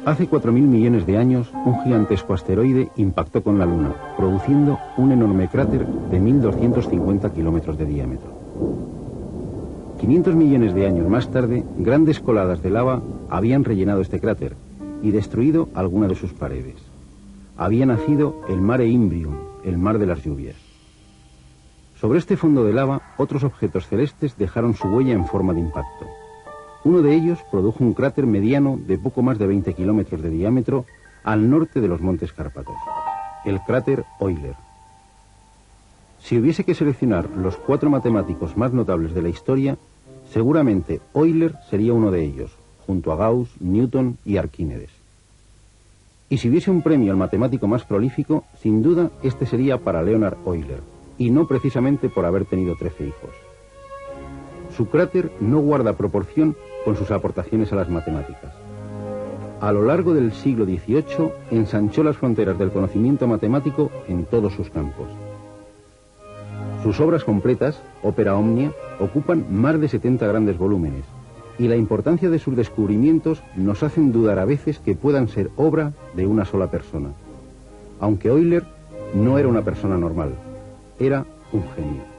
Hace 4.000 millones de años, un gigantesco asteroide impactó con la Luna, produciendo un enorme cráter de 1.250 kilómetros de diámetro. 500 millones de años más tarde, grandes coladas de lava habían rellenado este cráter y destruido alguna de sus paredes. Había nacido el Mare Imbrium, el mar de las lluvias. Sobre este fondo de lava, otros objetos celestes dejaron su huella en forma de impacto. Uno de ellos produjo un cráter mediano de poco más de 20 kilómetros de diámetro al norte de los Montes Cárpatos, el cráter Euler. Si hubiese que seleccionar los 4 matemáticos más notables de la historia, seguramente Euler sería uno de ellos, junto a Gauss, Newton y Arquímedes. Y si hubiese un premio al matemático más prolífico, sin duda este sería para Leonhard Euler, y no precisamente por haber tenido 13 hijos. Su cráter no guarda proporción con sus aportaciones a las matemáticas. A lo largo del siglo XVIII ensanchó las fronteras del conocimiento matemático en todos sus campos. Sus obras completas, Opera Omnia, ocupan más de 70 grandes volúmenes, y la importancia de sus descubrimientos nos hacen dudar a veces que puedan ser obra de una sola persona. Aunque Euler no era una persona normal, era un genio.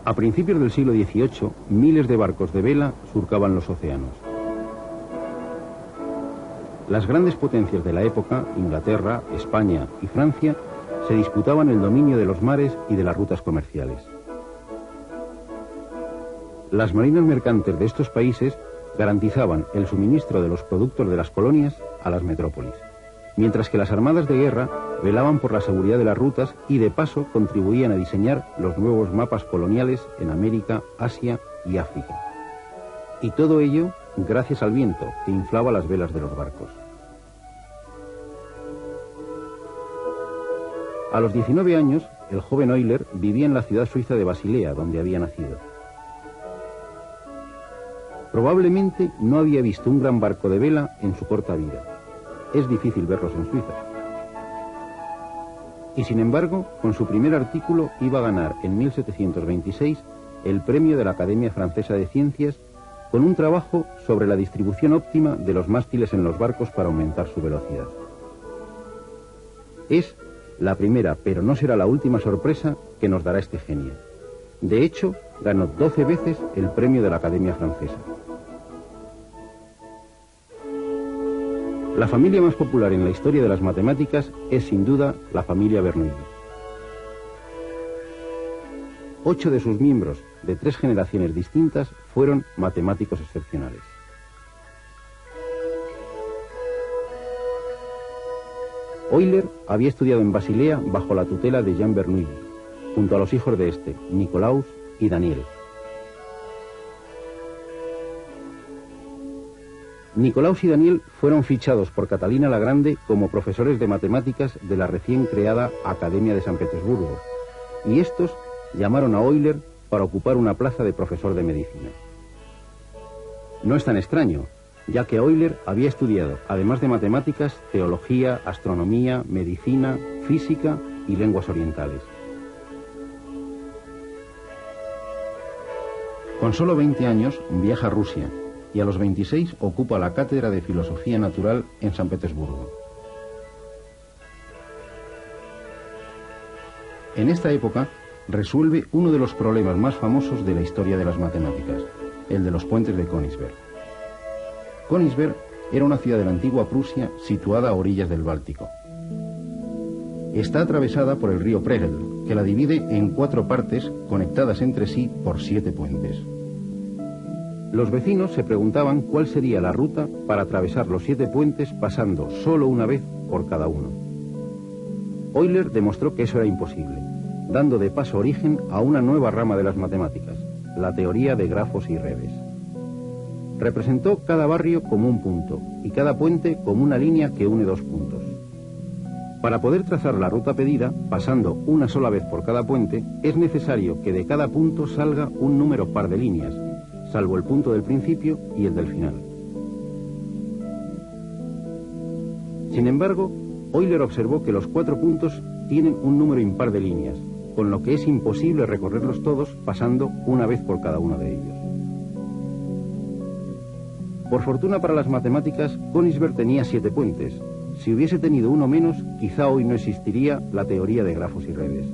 A principios del siglo XVIII, miles de barcos de vela surcaban los océanos. Las grandes potencias de la época, Inglaterra, España y Francia, se disputaban el dominio de los mares y de las rutas comerciales. Las marinas mercantes de estos países garantizaban el suministro de los productos de las colonias a las metrópolis, mientras que las armadas de guerra velaban por la seguridad de las rutas y de paso contribuían a diseñar los nuevos mapas coloniales en América, Asia y África. Y todo ello gracias al viento que inflaba las velas de los barcos. A los 19 años, el joven Euler vivía en la ciudad suiza de Basilea, donde había nacido. Probablemente no había visto un gran barco de vela en su corta vida. Es difícil verlos en Suiza. Y sin embargo, con su primer artículo iba a ganar en 1726 el premio de la Academia Francesa de Ciencias con un trabajo sobre la distribución óptima de los mástiles en los barcos para aumentar su velocidad. Es la primera, pero no será la última sorpresa que nos dará este genio. De hecho, ganó 12 veces el premio de la Academia Francesa. La familia más popular en la historia de las matemáticas es sin duda la familia Bernoulli. 8 de sus miembros, de 3 generaciones distintas, fueron matemáticos excepcionales. Euler había estudiado en Basilea bajo la tutela de Jean Bernoulli, junto a los hijos de este, Nicolaus y Daniel. Nicolaus y Daniel fueron fichados por Catalina la Grande como profesores de matemáticas de la recién creada Academia de San Petersburgo, y estos llamaron a Euler para ocupar una plaza de profesor de medicina. No es tan extraño, ya que Euler había estudiado, además de matemáticas, teología, astronomía, medicina, física y lenguas orientales. Con solo 20 años viaja a Rusia, y a los 26 ocupa la cátedra de Filosofía Natural en San Petersburgo. En esta época resuelve uno de los problemas más famosos de la historia de las matemáticas, el de los puentes de Königsberg. Königsberg era una ciudad de la antigua Prusia situada a orillas del Báltico. Está atravesada por el río Pregel, que la divide en 4 partes conectadas entre sí por 7 puentes. Los vecinos se preguntaban cuál sería la ruta para atravesar los 7 puentes pasando solo una vez por cada uno. Euler demostró que eso era imposible, dando de paso origen a una nueva rama de las matemáticas, la teoría de grafos y redes. Representó cada barrio como un punto y cada puente como una línea que une 2 puntos. Para poder trazar la ruta pedida, pasando una sola vez por cada puente, es necesario que de cada punto salga un número par de líneas, salvo el punto del principio y el del final. Sin embargo, Euler observó que los 4 puntos tienen un número impar de líneas, con lo que es imposible recorrerlos todos pasando una vez por cada uno de ellos. Por fortuna para las matemáticas, Königsberg tenía 7 puentes. Si hubiese tenido uno menos, quizá hoy no existiría la teoría de grafos y redes.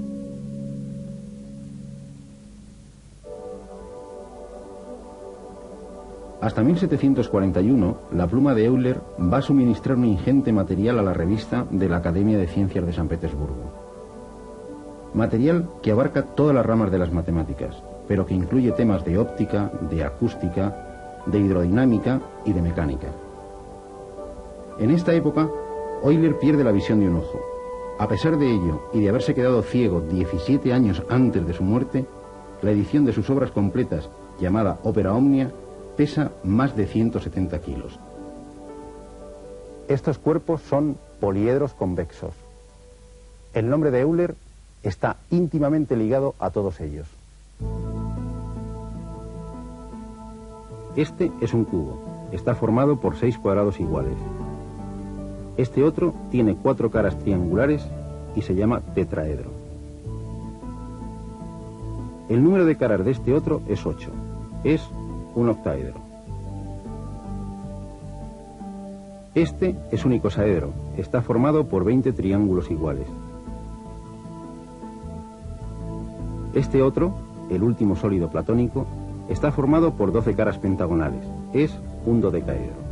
Hasta 1741, la pluma de Euler va a suministrar un ingente material a la revista de la Academia de Ciencias de San Petersburgo. Material que abarca todas las ramas de las matemáticas, pero que incluye temas de óptica, de acústica, de hidrodinámica y de mecánica. En esta época, Euler pierde la visión de un ojo. A pesar de ello, y de haberse quedado ciego 17 años antes de su muerte, la edición de sus obras completas, llamada Opera Omnia, pesa más de 170 kilos. Estos cuerpos son poliedros convexos. El nombre de Euler está íntimamente ligado a todos ellos. Este es un cubo. Está formado por 6 cuadrados iguales. Este otro tiene 4 caras triangulares y se llama tetraedro. El número de caras de este otro es 8. Es un octaedro. Este es un icosaedro. Está formado por 20 triángulos iguales. Este otro, el último sólido platónico, está formado por 12 caras pentagonales. Es un dodecaedro.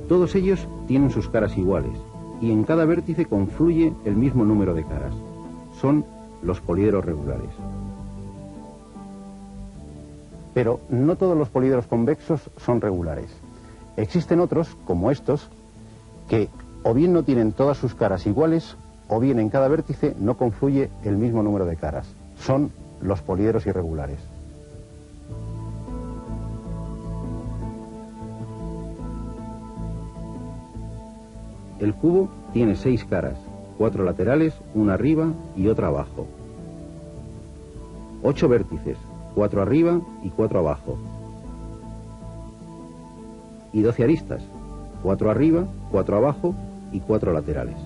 Todos ellos tienen sus caras iguales y en cada vértice confluye el mismo número de caras. Son los poliedros regulares. Pero no todos los poliedros convexos son regulares. Existen otros, como estos, que o bien no tienen todas sus caras iguales, o bien en cada vértice no confluye el mismo número de caras. Son los poliedros irregulares. El cubo tiene 6 caras, 4 laterales, una arriba y otra abajo. 8 vértices, 4 arriba y 4 abajo. Y 12 aristas, 4 arriba, 4 abajo y 4 laterales.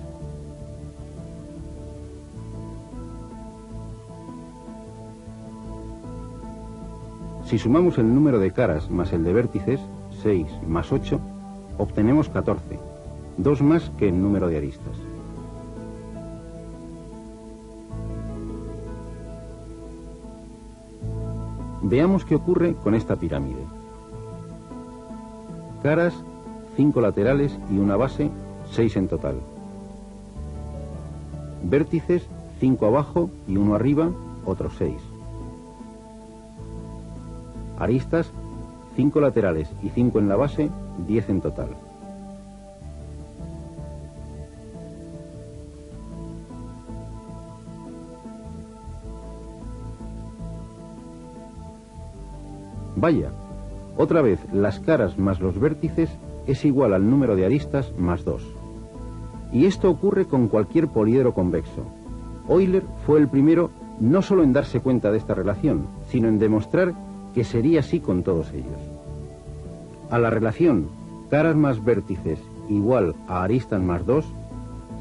Si sumamos el número de caras más el de vértices, 6 más 8, obtenemos 14, 2 más que el número de aristas. Veamos qué ocurre con esta pirámide. Caras, 5 laterales y una base, 6 en total. Vértices, 5 abajo y 1 arriba, otros 6. Aristas, 5 laterales y 5 en la base, 10 en total. Vaya, otra vez las caras más los vértices es igual al número de aristas más 2. Y esto ocurre con cualquier poliedro convexo. Euler fue el primero no solo en darse cuenta de esta relación, sino en demostrar que sería así con todos ellos. A la relación caras más vértices igual a aristas más 2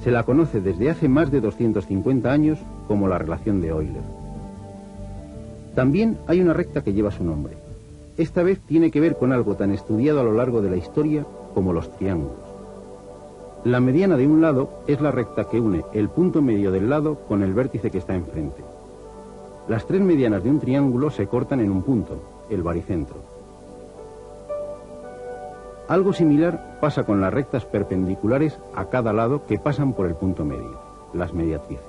se la conoce desde hace más de 250 años como la relación de Euler. También hay una recta que lleva su nombre. Esta vez tiene que ver con algo tan estudiado a lo largo de la historia como los triángulos. La mediana de un lado es la recta que une el punto medio del lado con el vértice que está enfrente. Las 3 medianas de un triángulo se cortan en un punto, el baricentro. Algo similar pasa con las rectas perpendiculares a cada lado que pasan por el punto medio, las mediatrices.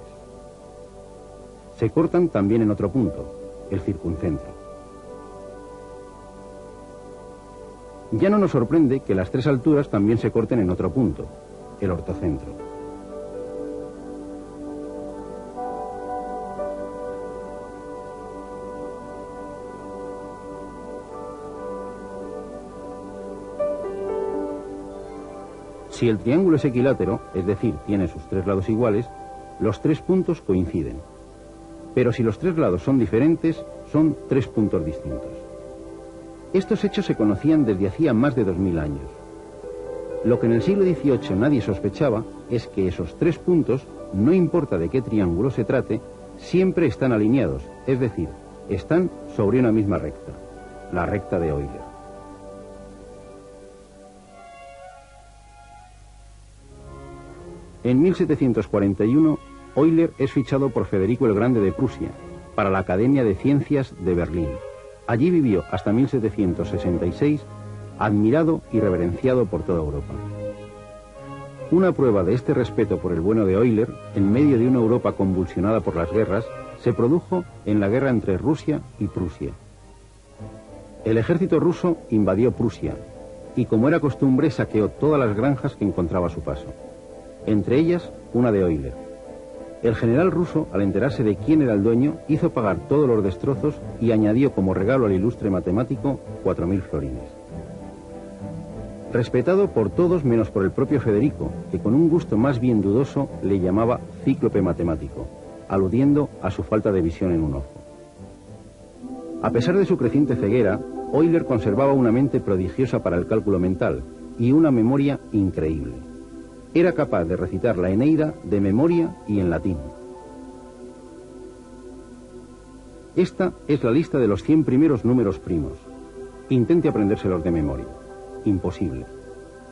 Se cortan también en otro punto, el circuncentro. Ya no nos sorprende que las tres alturas también se corten en otro punto, el ortocentro. Si el triángulo es equilátero, es decir, tiene sus tres lados iguales, los tres puntos coinciden. Pero si los tres lados son diferentes, son tres puntos distintos. Estos hechos se conocían desde hacía más de 2000 años. Lo que en el siglo XVIII nadie sospechaba es que esos tres puntos, no importa de qué triángulo se trate, siempre están alineados, es decir, están sobre una misma recta, la recta de Euler. En 1741, Euler es fichado por Federico el Grande de Prusia para la Academia de Ciencias de Berlín. Allí vivió hasta 1766, admirado y reverenciado por toda Europa. Una prueba de este respeto por el bueno de Euler, en medio de una Europa convulsionada por las guerras, se produjo en la guerra entre Rusia y Prusia. El ejército ruso invadió Prusia y, como era costumbre, saqueó todas las granjas que encontraba a su paso, entre ellas una de Euler. El general ruso, al enterarse de quién era el dueño, hizo pagar todos los destrozos y añadió como regalo al ilustre matemático 4000 florines. Respetado por todos menos por el propio Federico, que con un gusto más bien dudoso le llamaba cíclope matemático, aludiendo a su falta de visión en un ojo. A pesar de su creciente ceguera, Euler conservaba una mente prodigiosa para el cálculo mental y una memoria increíble. Era capaz de recitar la Eneida de memoria y en latín. Esta es la lista de los 100 primeros números primos. Intente aprendérselos de memoria. Imposible.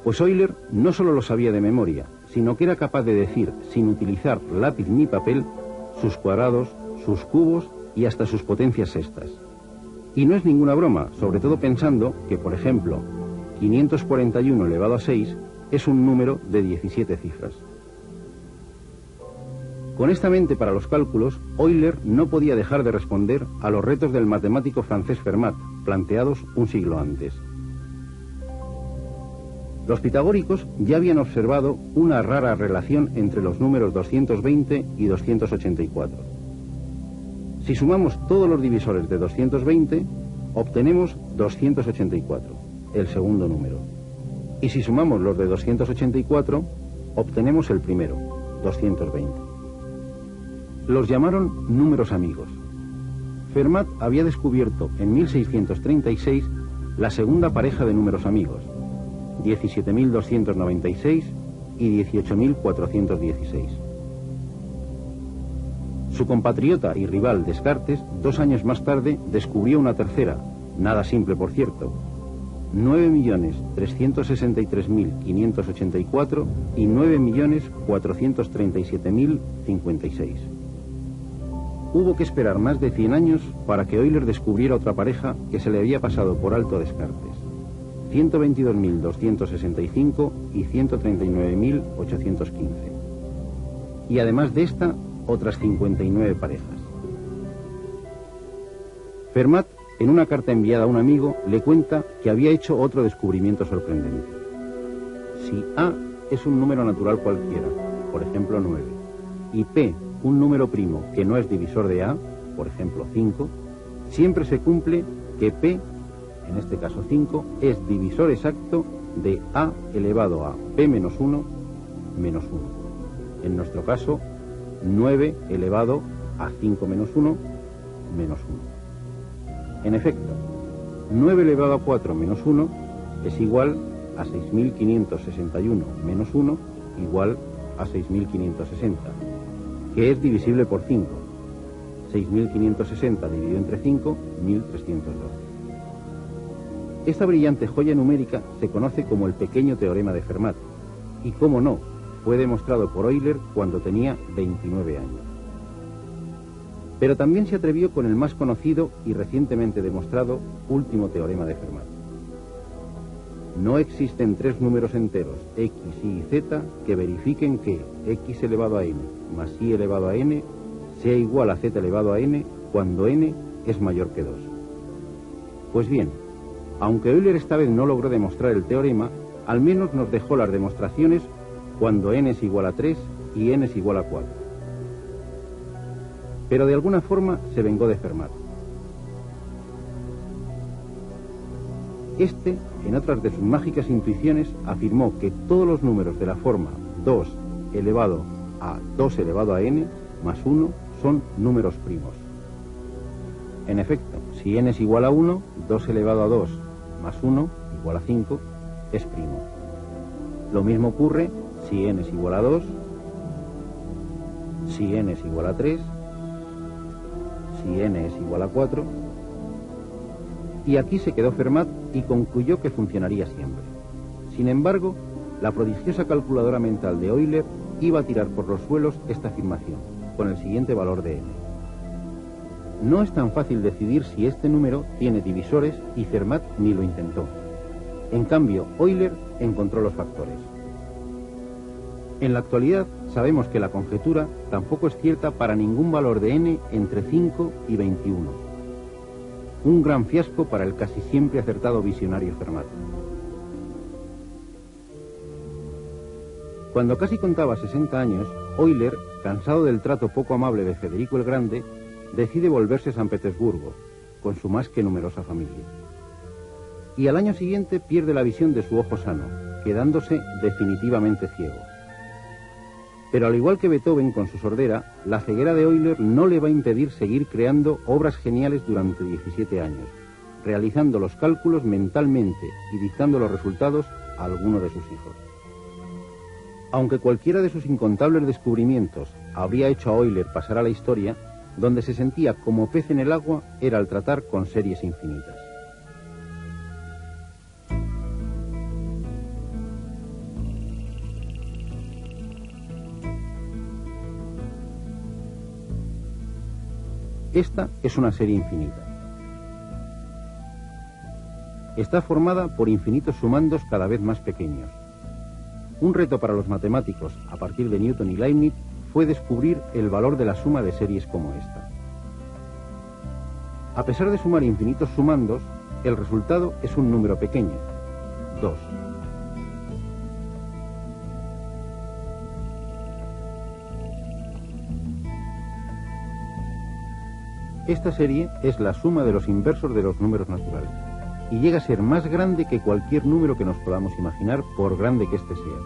Pues Euler no solo lo sabía de memoria, sino que era capaz de decir, sin utilizar lápiz ni papel, sus cuadrados, sus cubos y hasta sus potencias sextas. Y no es ninguna broma, sobre todo pensando que, por ejemplo, 541 elevado a 6 es un número de 17 cifras. Con esta mente para los cálculos, Euler no podía dejar de responder a los retos del matemático francés Fermat, planteados un siglo antes. Los pitagóricos ya habían observado una rara relación entre los números 220 y 284. Si sumamos todos los divisores de 220, obtenemos 284, el segundo número. Y si sumamos los de 284, obtenemos el primero, 220. Los llamaron números amigos. Fermat había descubierto en 1636 la segunda pareja de números amigos, 17.296 y 18.416. Su compatriota y rival Descartes, 2 años más tarde, descubrió una tercera, nada simple por cierto, 9.363.584 y 9.437.056. Hubo que esperar más de 100 años para que Euler descubriera otra pareja que se le había pasado por alto a Descartes, 122.265 y 139.815. Y además de esta, otras 59 parejas. Fermat, en una carta enviada a un amigo, le cuenta que había hecho otro descubrimiento sorprendente. Si A es un número natural cualquiera, por ejemplo 9, y P un número primo que no es divisor de A, por ejemplo 5, siempre se cumple que P, en este caso 5, es divisor exacto de A elevado a P menos 1 menos 1. En nuestro caso, 9 elevado a 5 menos 1 menos 1. En efecto, 9 elevado a 4 menos 1 es igual a 6.561 menos 1 igual a 6.560, que es divisible por 5. 6.560 dividido entre 5, 1.312. Esta brillante joya numérica se conoce como el pequeño teorema de Fermat, y cómo no, fue demostrado por Euler cuando tenía 29 años. Pero también se atrevió con el más conocido y recientemente demostrado último teorema de Fermat. No existen tres números enteros, x, y y z, que verifiquen que x elevado a n más y elevado a n sea igual a z elevado a n cuando n es mayor que 2. Pues bien, Aunque Euler esta vez no logró demostrar el teorema, al menos nos dejó las demostraciones cuando n es igual a 3 y n es igual a 4. Pero de alguna forma se vengó de Fermat. Este, en otras de sus mágicas intuiciones, afirmó que todos los números de la forma 2 elevado a 2 elevado a n más 1 son números primos. En efecto, si n es igual a 1, 2 elevado a 2 más 1 igual a 5 es primo. Lo mismo ocurre si n es igual a 2, si n es igual a 3, si n es igual a 4, y aquí se quedó Fermat y concluyó que funcionaría siempre. Sin embargo, la prodigiosa calculadora mental de Euler iba a tirar por los suelos esta afirmación, con el siguiente valor de n. No es tan fácil decidir si este número tiene divisores y Fermat ni lo intentó. En cambio, Euler encontró los factores. En la actualidad sabemos que la conjetura tampoco es cierta para ningún valor de n entre 5 y 21. Un gran fiasco para el casi siempre acertado visionario Fermat. Cuando casi contaba 60 años, Euler, cansado del trato poco amable de Federico el Grande, decide volverse a San Petersburgo, con su más que numerosa familia. Y al año siguiente pierde la visión de su ojo sano, quedándose definitivamente ciego. Pero al igual que Beethoven con su sordera, la ceguera de Euler no le va a impedir seguir creando obras geniales durante 17 años, realizando los cálculos mentalmente y dictando los resultados a alguno de sus hijos. Aunque cualquiera de sus incontables descubrimientos habría hecho a Euler pasar a la historia, donde se sentía como pez en el agua era al tratar con series infinitas. Esta es una serie infinita. Está formada por infinitos sumandos cada vez más pequeños. Un reto para los matemáticos, a partir de Newton y Leibniz, fue descubrir el valor de la suma de series como esta. A pesar de sumar infinitos sumandos, el resultado es un número pequeño, 2. Esta serie es la suma de los inversos de los números naturales y llega a ser más grande que cualquier número que nos podamos imaginar, por grande que éste sea.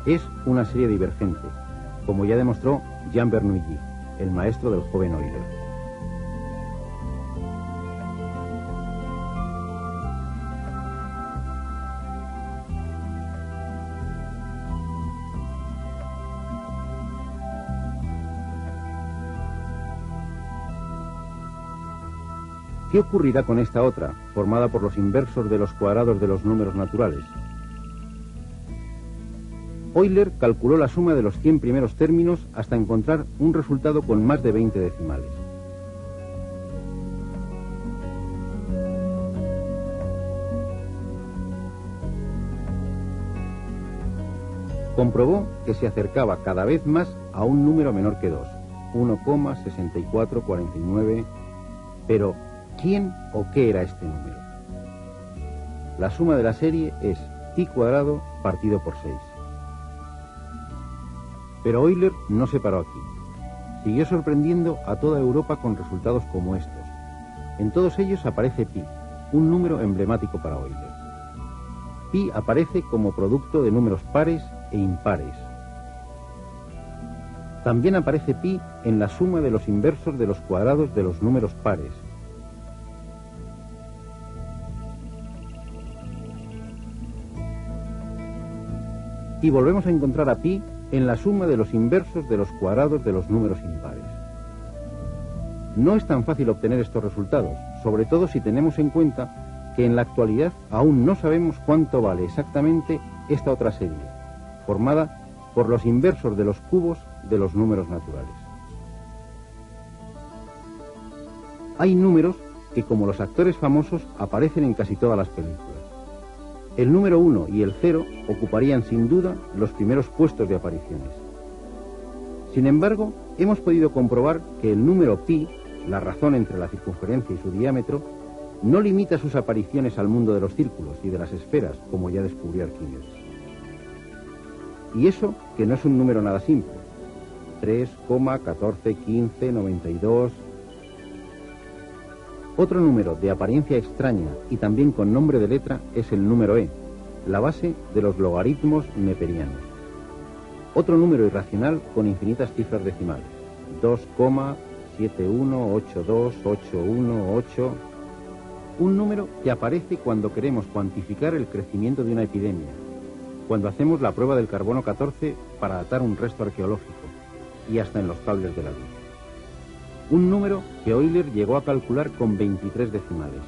Es una serie divergente, como ya demostró Jean Bernoulli, el maestro del joven Euler. ¿Qué ocurrirá con esta otra, formada por los inversos de los cuadrados de los números naturales? Euler calculó la suma de los 100 primeros términos hasta encontrar un resultado con más de 20 decimales. Comprobó que se acercaba cada vez más a un número menor que 2, 1,6449, pero ¿quién o qué era este número? La suma de la serie es pi cuadrado partido por 6. Pero Euler no se paró aquí. Siguió sorprendiendo a toda Europa con resultados como estos. En todos ellos aparece pi, un número emblemático para Euler. Pi aparece como producto de números pares e impares. También aparece pi en la suma de los inversos de los cuadrados de los números pares. Y volvemos a encontrar a pi en la suma de los inversos de los cuadrados de los números impares. No es tan fácil obtener estos resultados, sobre todo si tenemos en cuenta que en la actualidad aún no sabemos cuánto vale exactamente esta otra serie, formada por los inversos de los cubos de los números naturales. Hay números que, como los actores famosos, aparecen en casi todas las películas. El número 1 y el 0 ocuparían sin duda los primeros puestos de apariciones. Sin embargo, hemos podido comprobar que el número pi, la razón entre la circunferencia y su diámetro, no limita sus apariciones al mundo de los círculos y de las esferas, como ya descubrió Arquímedes. Y eso que no es un número nada simple. 3, 14, 15, 92... Otro número de apariencia extraña y también con nombre de letra es el número E, la base de los logaritmos neperianos. Otro número irracional con infinitas cifras decimales. 2,718281. Un número que aparece cuando queremos cuantificar el crecimiento de una epidemia, cuando hacemos la prueba del carbono 14 para datar un resto arqueológico, y hasta en los cables de la luz. Un número que Euler llegó a calcular con 23 decimales.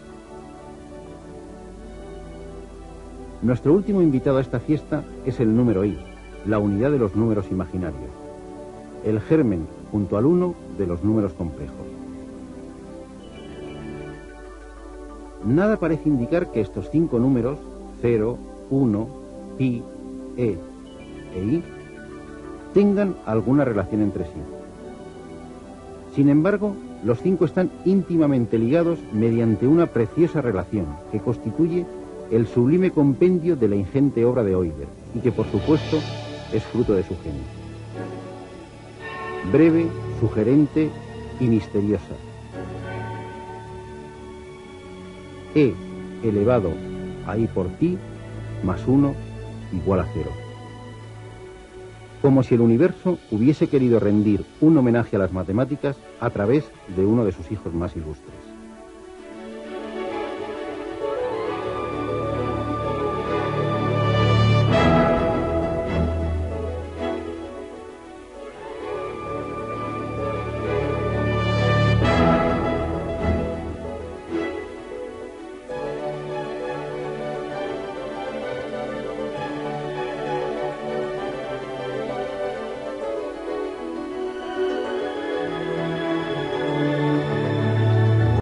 Nuestro último invitado a esta fiesta es el número I, la unidad de los números imaginarios, el germen junto al 1 de los números complejos. Nada parece indicar que estos 5 números, 0, 1, pi, e I, tengan alguna relación entre sí. Sin embargo, los 5 están íntimamente ligados mediante una preciosa relación que constituye el sublime compendio de la ingente obra de Euler y que, por supuesto, es fruto de su genio. Breve, sugerente y misteriosa. E elevado a I por pi más 1 igual a 0. Como si el universo hubiese querido rendir un homenaje a las matemáticas a través de uno de sus hijos más ilustres.